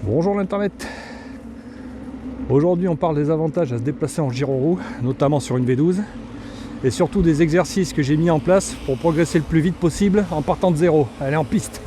Bonjour l'internet. Aujourd'hui on parle des avantages à se déplacer en gyroroue, notamment sur une V12, et surtout des exercices que j'ai mis en place pour progresser le plus vite possible en partant de zéro. Allez, en piste.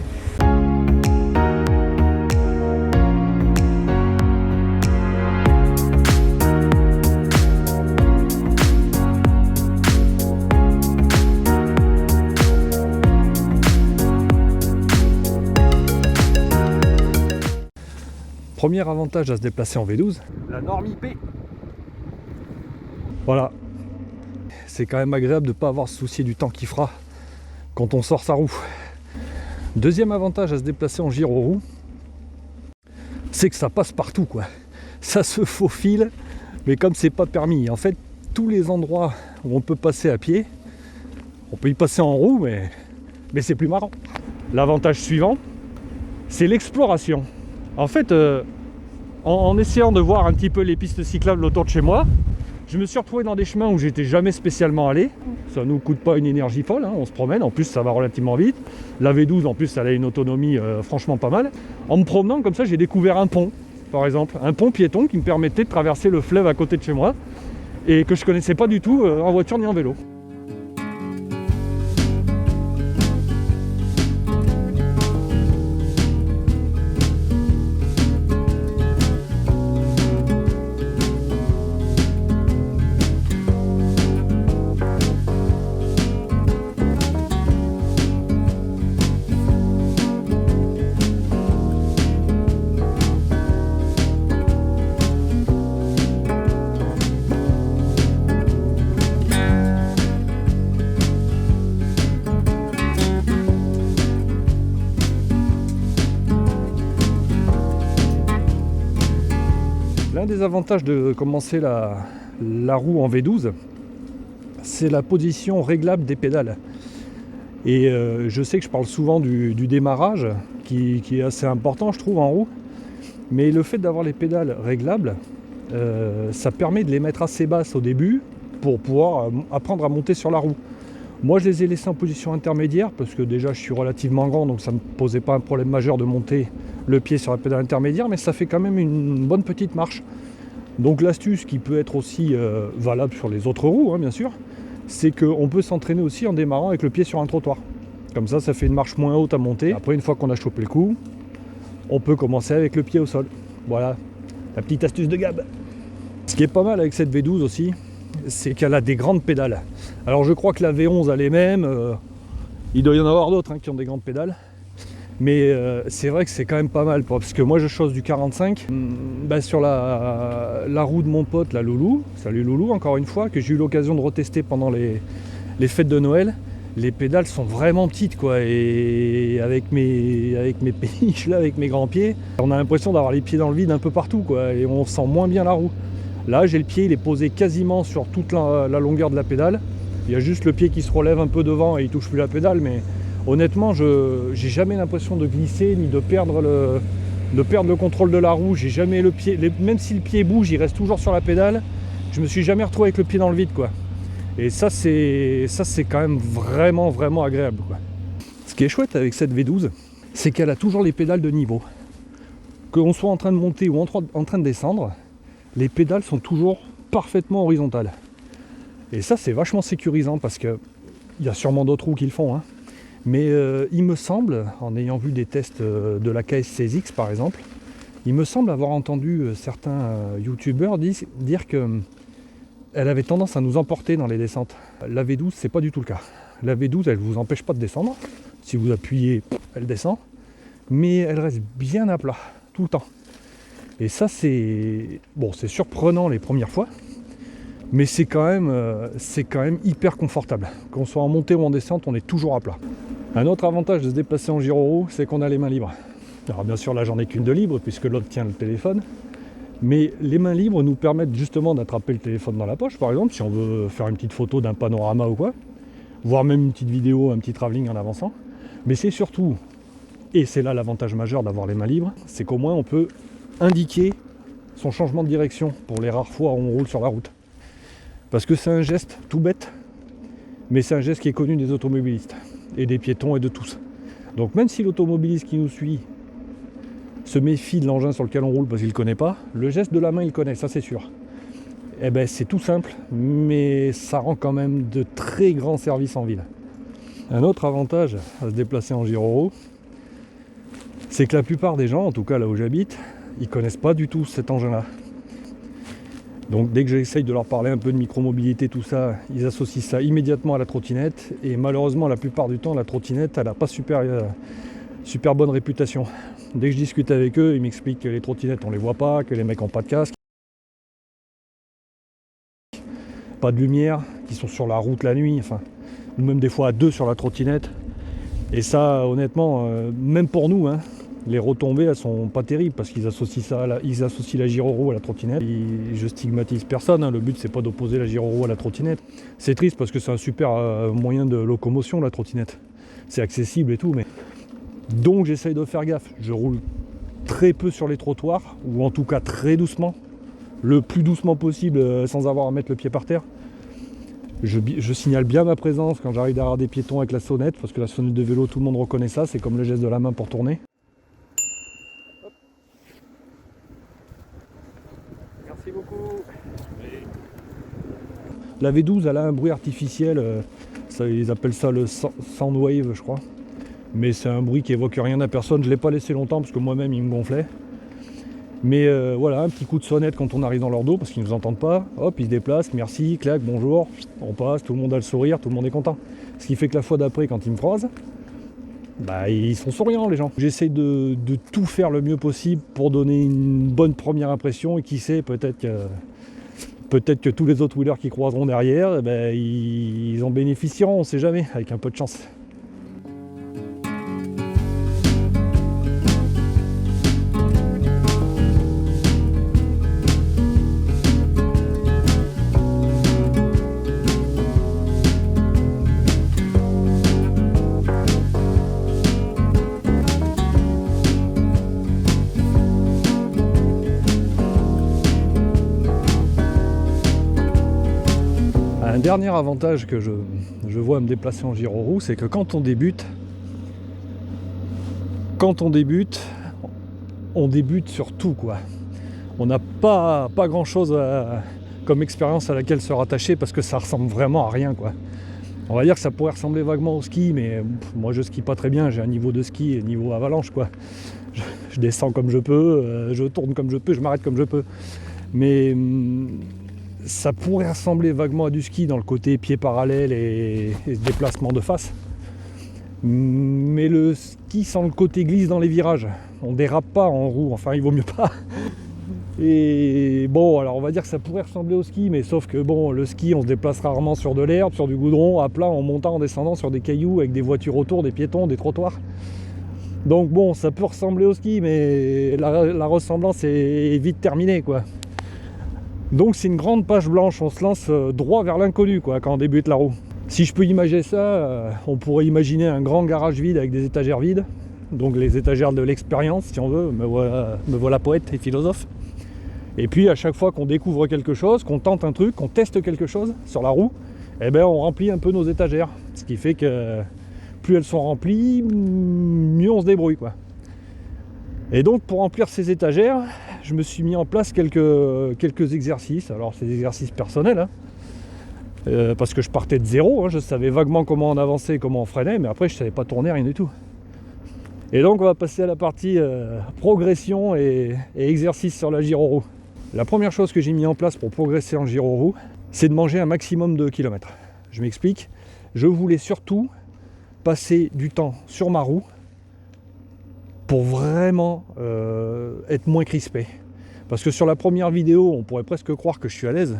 Premier avantage à se déplacer en V12, la norme IP. Voilà. C'est quand même agréable de ne pas avoir à se soucier du temps qu'il fera quand on sort sa roue. Deuxième avantage à se déplacer en gyroroue, c'est que ça passe partout, quoi. Ça se faufile, mais comme c'est pas permis. En fait, tous les endroits où on peut passer à pied, on peut y passer en roue, mais c'est plus marrant. L'avantage suivant, c'est l'exploration. En fait, en essayant de voir un petit peu les pistes cyclables autour de chez moi, je me suis retrouvé dans des chemins où j'étais jamais spécialement allé. Ça nous coûte pas une énergie folle, hein, on se promène, en plus ça va relativement vite. La V12 en plus elle a une autonomie franchement pas mal. En me promenant comme ça, j'ai découvert un pont, par exemple, un pont piéton qui me permettait de traverser le fleuve à côté de chez moi et que je connaissais pas du tout en voiture ni en vélo. L'un des avantages de commencer la roue en V12, c'est la position réglable des pédales. Et je sais que je parle souvent du démarrage, qui est assez important je trouve en roue, mais le fait d'avoir les pédales réglables, ça permet de les mettre assez basses au début pour pouvoir apprendre à monter sur la roue. Moi je les ai laissées en position intermédiaire parce que déjà je suis relativement grand, donc ça ne me posait pas un problème majeur de monter le pied sur la pédale intermédiaire, mais ça fait quand même une bonne petite marche. Donc l'astuce qui peut être aussi valable sur les autres roues, hein, bien sûr, c'est qu'on peut s'entraîner aussi en démarrant avec le pied sur un trottoir. Comme ça fait une marche moins haute à monter. Après, une fois qu'on a chopé le coup, on peut commencer avec le pied au sol. Voilà, la petite astuce de Gab. Ce qui est pas mal avec cette V12 aussi, c'est qu'elle a des grandes pédales. Alors je crois que la V11 a les mêmes, il doit y en avoir d'autres qui ont des grandes pédales. Mais c'est vrai que c'est quand même pas mal, parce que moi je chose du 45 sur la roue de mon pote, la Loulou, salut Loulou encore une fois, que j'ai eu l'occasion de retester pendant les fêtes de Noël. Les pédales sont vraiment petites, quoi, et avec mes péniches là, avec mes grands pieds, on a l'impression d'avoir les pieds dans le vide un peu partout, quoi, et on sent moins bien la roue. Là j'ai le pied, il est posé quasiment sur toute la longueur de la pédale, il y a juste le pied qui se relève un peu devant et il touche plus la pédale, mais honnêtement, je n'ai jamais l'impression de glisser ni de perdre le contrôle de la roue. J'ai jamais le pied, même si le pied bouge, il reste toujours sur la pédale. Je me suis jamais retrouvé avec le pied dans le vide, quoi. Et ça c'est quand même vraiment agréable, quoi. Ce qui est chouette avec cette V12, c'est qu'elle a toujours les pédales de niveau. Qu'on soit en train de monter ou en train de descendre, les pédales sont toujours parfaitement horizontales. Et ça c'est vachement sécurisant parce que il y a sûrement d'autres roues qui le font, hein. Mais il me semble, en ayant vu des tests de la KS16X par exemple, il me semble avoir entendu certains youtubeurs dire qu'elle avait tendance à nous emporter dans les descentes. La V12, c'est pas du tout le cas. La V12, elle ne vous empêche pas de descendre. Si vous appuyez, elle descend. Mais elle reste bien à plat, tout le temps. Et ça, c'est surprenant les premières fois. Mais c'est quand même hyper confortable. Qu'on soit en montée ou en descente, on est toujours à plat. Un autre avantage de se déplacer en gyroroue, c'est qu'on a les mains libres. Alors bien sûr là j'en ai qu'une de libre puisque l'autre tient le téléphone. Mais les mains libres nous permettent justement d'attraper le téléphone dans la poche, par exemple, si on veut faire une petite photo d'un panorama ou quoi. Voire même une petite vidéo, un petit travelling en avançant. Mais c'est surtout, et c'est là l'avantage majeur d'avoir les mains libres, c'est qu'au moins on peut indiquer son changement de direction pour les rares fois où on roule sur la route. Parce que c'est un geste tout bête, mais c'est un geste qui est connu des automobilistes et des piétons et de tous. Donc même si l'automobiliste qui nous suit se méfie de l'engin sur lequel on roule parce qu'il ne connaît pas. Le geste de la main, il connaît, ça c'est sûr. Eh ben, c'est tout simple, mais ça rend quand même de très grands services en ville. Un autre avantage à se déplacer en Giro, c'est que la plupart des gens, en tout cas là où j'habite, ils connaissent pas du tout cet engin-là. Donc dès que j'essaye de leur parler un peu de micromobilité, tout ça, ils associent ça immédiatement à la trottinette. Et malheureusement, la plupart du temps, la trottinette, elle n'a pas super bonne réputation. Dès que je discute avec eux, ils m'expliquent que les trottinettes, on les voit pas, que les mecs n'ont pas de casque, pas de lumière, qu'ils sont sur la route la nuit, enfin, ou même des fois à deux sur la trottinette. Et ça, honnêtement, même pour nous, hein, les retombées, elles sont pas terribles parce qu'ils associent ils associent la Giro à la trottinette. Je stigmatise personne, hein, le but c'est pas d'opposer la Giro à la trottinette. C'est triste parce que c'est un super moyen de locomotion, la trottinette. C'est accessible et tout, mais donc j'essaye de faire gaffe. Je roule très peu sur les trottoirs, ou en tout cas très doucement, le plus doucement possible sans avoir à mettre le pied par terre. Je signale bien ma présence quand j'arrive derrière des piétons avec la sonnette, parce que la sonnette de vélo, tout le monde reconnaît ça, c'est comme le geste de la main pour tourner. Merci beaucoup. La V12, elle a un bruit artificiel, ils appellent ça le Soundwave, je crois. Mais c'est un bruit qui évoque rien à personne. Je ne l'ai pas laissé longtemps parce que moi-même il me gonflait. Mais voilà, un petit coup de sonnette quand on arrive dans leur dos parce qu'ils ne nous entendent pas. Hop, ils se déplacent, merci, clac, bonjour, on passe, tout le monde a le sourire, tout le monde est content. Ce qui fait que la fois d'après, quand ils me croisent, bah, ils sont souriants les gens. J'essaie de tout faire le mieux possible pour donner une bonne première impression et qui sait, peut-être que tous les autres wheelers qui croiseront derrière, eh ben, ils en bénéficieront, on ne sait jamais, avec un peu de chance. Un dernier avantage que je vois à me déplacer en Giro, c'est que quand on débute, on débute sur tout, quoi. On n'a pas grand chose comme expérience à laquelle se rattacher parce que ça ressemble vraiment à rien, quoi. On va dire que ça pourrait ressembler vaguement au ski, mais moi je skie pas très bien, j'ai un niveau de ski et niveau avalanche, quoi. Je descends comme je peux, je tourne comme je peux, je m'arrête comme je peux. Mais ça pourrait ressembler vaguement à du ski dans le côté pied parallèle et déplacement de face. Mais le ski sans le côté glisse dans les virages. On dérape pas en roue, enfin il vaut mieux pas. Et bon, alors on va dire que ça pourrait ressembler au ski, mais sauf que bon, le ski on se déplace rarement sur de l'herbe, sur du goudron, à plat, en montant, en descendant sur des cailloux avec des voitures autour, des piétons, des trottoirs. Donc bon, ça peut ressembler au ski, mais la ressemblance est vite terminée, quoi. Donc c'est une grande page blanche, on se lance droit vers l'inconnu, quoi, quand on débute la roue. Si je peux imaginer ça, on pourrait imaginer un grand garage vide avec des étagères vides, donc les étagères de l'expérience si on veut, me voilà poète et philosophe. Et puis à chaque fois qu'on découvre quelque chose, qu'on tente un truc, qu'on teste quelque chose sur la roue, eh ben on remplit un peu nos étagères. Ce qui fait que plus elles sont remplies, mieux on se débrouille, quoi. Et donc pour remplir ces étagères, je me suis mis en place quelques exercices. Alors c'est des exercices personnels, hein, parce que je partais de zéro, hein, je savais vaguement comment on avançait, comment on freinait, mais après je savais pas tourner, rien du tout. Et donc on va passer à la partie progression et exercice sur la Giro. La première chose que j'ai mis en place pour progresser en Giro, c'est de manger un maximum de kilomètres. Je m'explique, je voulais surtout passer du temps sur ma roue pour vraiment être moins crispé. Parce que sur la première vidéo, on pourrait presque croire que je suis à l'aise,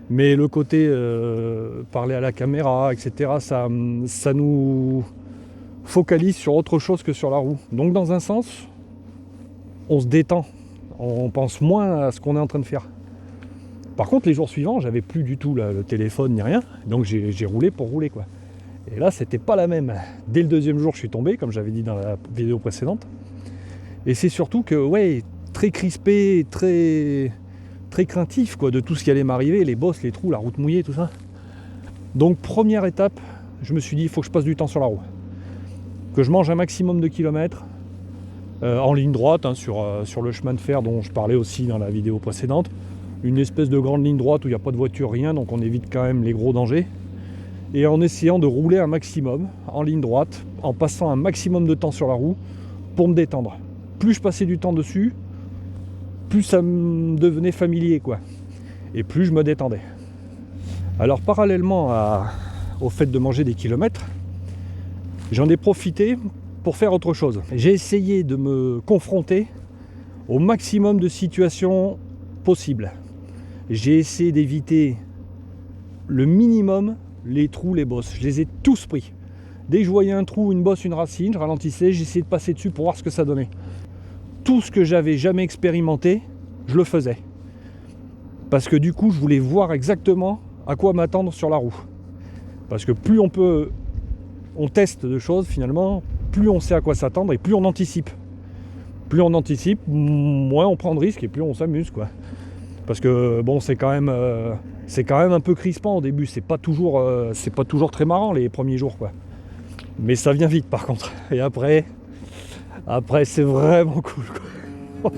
mais le côté parler à la caméra, etc., ça nous focalise sur autre chose que sur la roue. Donc dans un sens, on se détend, on pense moins à ce qu'on est en train de faire. Par contre, les jours suivants, j'avais plus du tout le téléphone ni rien, donc j'ai roulé pour rouler, quoi. Et là, c'était pas la même. Dès le deuxième jour, je suis tombé, comme j'avais dit dans la vidéo précédente. Et c'est surtout que, ouais, très crispé, très craintif, quoi, de tout ce qui allait m'arriver, les bosses, les trous, la route mouillée, tout ça. Donc, première étape, je me suis dit, il faut que je passe du temps sur la roue. Que je mange un maximum de kilomètres en ligne droite, hein, sur le chemin de fer dont je parlais aussi dans la vidéo précédente. Une espèce de grande ligne droite où il n'y a pas de voiture, rien, donc on évite quand même les gros dangers. Et en essayant de rouler un maximum en ligne droite, en passant un maximum de temps sur la roue pour me détendre. Plus je passais du temps dessus, plus ça me devenait familier, quoi. Et plus je me détendais. Alors parallèlement au fait de manger des kilomètres, j'en ai profité pour faire autre chose. J'ai essayé de me confronter au maximum de situations possibles. J'ai essayé d'éviter le minimum les trous, les bosses. Je les ai tous pris. Dès que je voyais un trou, une bosse, une racine, je ralentissais, j'essayais de passer dessus pour voir ce que ça donnait. Tout ce que j'avais jamais expérimenté, je le faisais. Parce que du coup, je voulais voir exactement à quoi m'attendre sur la roue. Parce que plus on teste de choses finalement, plus on sait à quoi s'attendre et plus on anticipe. Plus on anticipe, moins on prend de risques et plus on s'amuse, quoi. Parce que bon, c'est quand même un peu crispant au début, c'est pas toujours très marrant les premiers jours, quoi. Mais ça vient vite par contre. Et après c'est vraiment cool, quoi.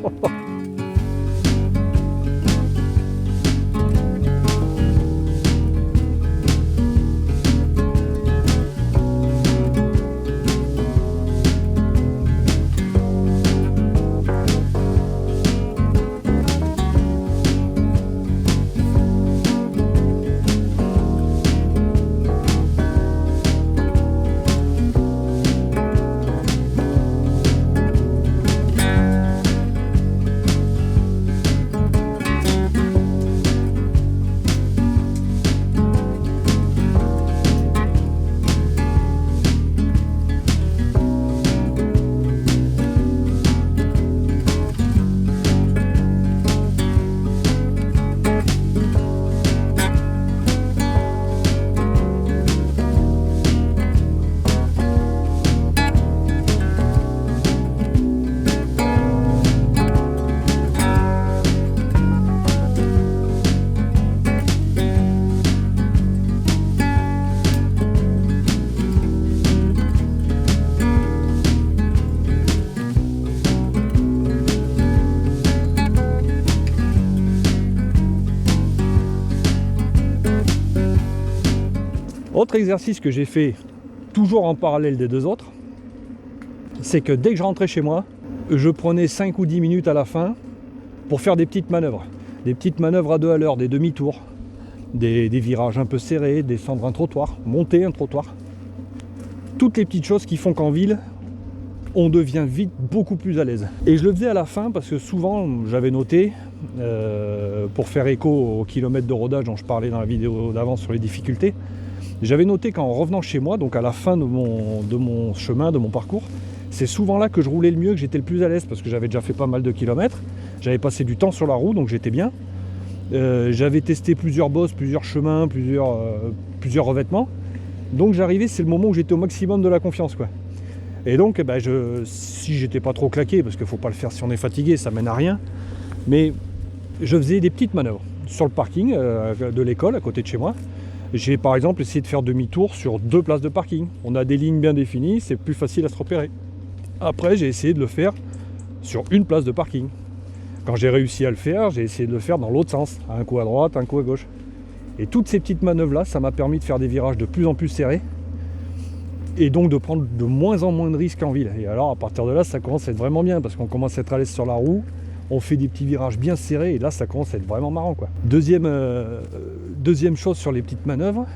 Autre exercice que j'ai fait toujours en parallèle des deux autres, c'est que dès que je rentrais chez moi, je prenais 5 ou 10 minutes à la fin pour faire des petites manœuvres. Des petites manœuvres à 2 à l'heure, des demi-tours, des virages un peu serrés, descendre un trottoir, monter un trottoir. Toutes les petites choses qui font qu'en ville, on devient vite beaucoup plus à l'aise. Et je le faisais à la fin parce que souvent, j'avais noté, pour faire écho aux kilomètres de rodage dont je parlais dans la vidéo d'avant sur les difficultés, j'avais noté qu'en revenant chez moi, donc à la fin de mon chemin, de mon parcours, c'est souvent là que je roulais le mieux, que j'étais le plus à l'aise parce que j'avais déjà fait pas mal de kilomètres. J'avais passé du temps sur la roue, donc j'étais bien. J'avais testé plusieurs bosses, plusieurs chemins, plusieurs revêtements. Donc j'arrivais, c'est le moment où j'étais au maximum de la confiance, quoi. Et donc, si j'étais pas trop claqué, parce qu'il faut pas le faire si on est fatigué, ça mène à rien, mais je faisais des petites manœuvres sur le parking de l'école à côté de chez moi. J'ai par exemple essayé de faire demi-tour sur 2 places de parking. On a des lignes bien définies, c'est plus facile à se repérer. Après, j'ai essayé de le faire sur une place de parking. Quand j'ai réussi à le faire, j'ai essayé de le faire dans l'autre sens, un coup à droite, un coup à gauche. Et toutes ces petites manœuvres-là, ça m'a permis de faire des virages de plus en plus serrés et donc de prendre de moins en moins de risques en ville. Et alors, à partir de là, ça commence à être vraiment bien parce qu'on commence à être à l'aise sur la roue. On fait des petits virages bien serrés et là ça commence à être vraiment marrant, quoi. Deuxième chose sur les petites manœuvres,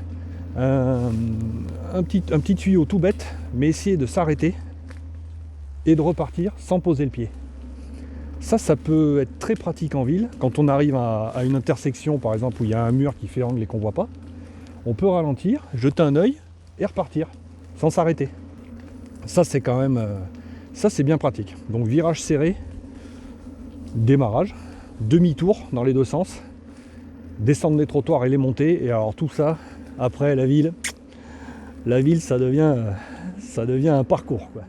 un petit tuyau tout bête, mais essayer de s'arrêter et de repartir sans poser le pied. Ça peut être très pratique en ville. Quand on arrive à une intersection par exemple où il y a un mur qui fait angle et qu'on voit pas, on peut ralentir, jeter un œil et repartir sans s'arrêter. Ça c'est quand même ça c'est bien pratique. Donc virage serré, démarrage, demi-tour dans les deux sens, descendre des trottoirs et les monter. Et alors tout ça, après la ville ça devient un parcours, quoi.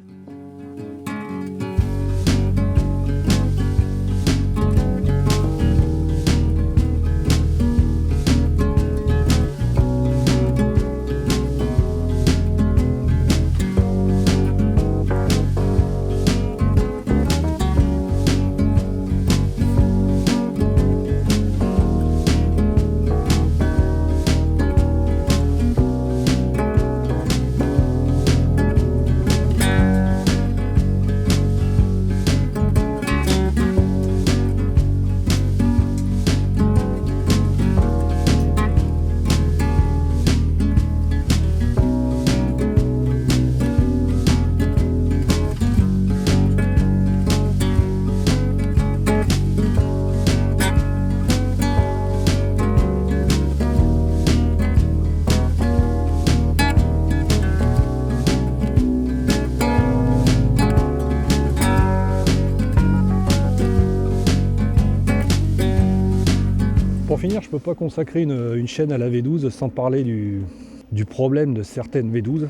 pour finir, je ne peux pas consacrer une chaîne à la V12 sans parler du problème de certaines V12,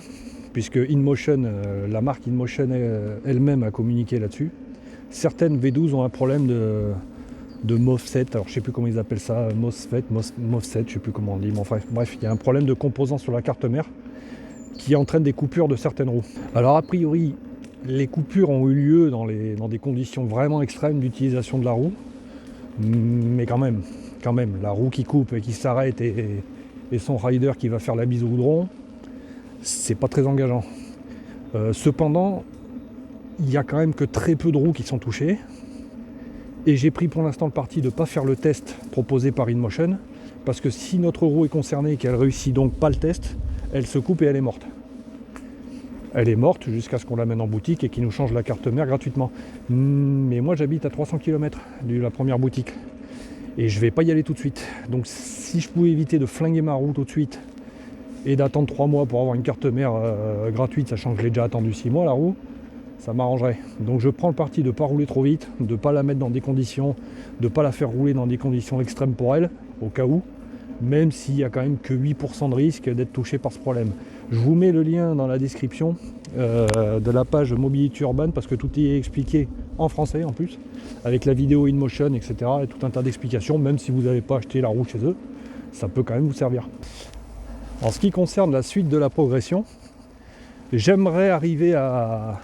puisque InMotion, la marque InMotion elle-même a communiqué là-dessus. Certaines V12 ont un problème de MOSFET, alors je ne sais plus comment ils appellent ça, MOSFET, je ne sais plus comment on dit, mais enfin, bref, il y a un problème de composants sur la carte mère qui entraîne des coupures de certaines roues. Alors a priori, les coupures ont eu lieu dans des conditions vraiment extrêmes d'utilisation de la roue, mais quand même, la roue qui coupe et qui s'arrête et son rider qui va faire la bise au goudron, c'est pas très engageant. Cependant, il n'y a quand même que très peu de roues qui sont touchées, et j'ai pris pour l'instant le parti de ne pas faire le test proposé par InMotion, parce que si notre roue est concernée et qu'elle réussit donc pas le test, elle se coupe et elle est morte. Elle est morte jusqu'à ce qu'on l'amène en boutique et qu'ils nous changent la carte mère gratuitement. Mais moi j'habite à 300 km de la première boutique et je vais pas y aller tout de suite. Donc si je pouvais éviter de flinguer ma roue tout de suite et d'attendre 3 mois pour avoir une carte mère gratuite, sachant que je l'ai déjà attendu 6 mois la roue, ça m'arrangerait. Donc je prends le parti de ne pas rouler trop vite, de ne pas la mettre dans des conditions, de ne pas la faire rouler dans des conditions extrêmes pour elle, au cas où, même s'il n'y a quand même que 8% de risque d'être touché par ce problème. Je vous mets le lien dans la description de la page Mobilité Urbaine, parce que tout est expliqué en français en plus, avec la vidéo InMotion, etc. et tout un tas d'explications, même si vous n'avez pas acheté la roue chez eux, ça peut quand même vous servir. En ce qui concerne la suite de la progression, j'aimerais arriver à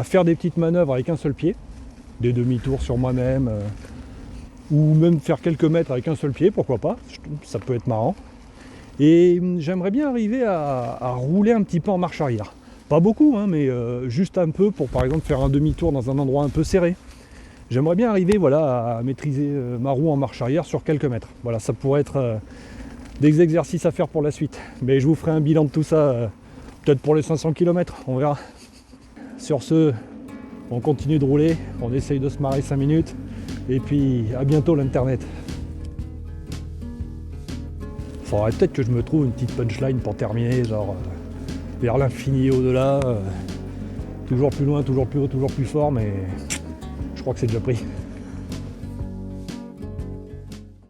faire des petites manœuvres avec un seul pied, des demi-tours sur moi-même, ou même faire quelques mètres avec un seul pied, pourquoi pas, ça peut être marrant. Et j'aimerais bien arriver à rouler un petit peu en marche arrière. Pas beaucoup, hein, mais juste un peu pour par exemple faire un demi-tour dans un endroit un peu serré. J'aimerais bien arriver à maîtriser ma roue en marche arrière sur quelques mètres. Voilà, ça pourrait être des exercices à faire pour la suite. Mais je vous ferai un bilan de tout ça, peut-être pour les 500 km, on verra. Sur ce, on continue de rouler, on essaye de se marrer 5 minutes, et puis à bientôt l'internet. Faudrait peut-être que je me trouve une petite punchline pour terminer, genre vers l'infini et au-delà, toujours plus loin, toujours plus haut, toujours plus fort, mais je crois que c'est déjà pris.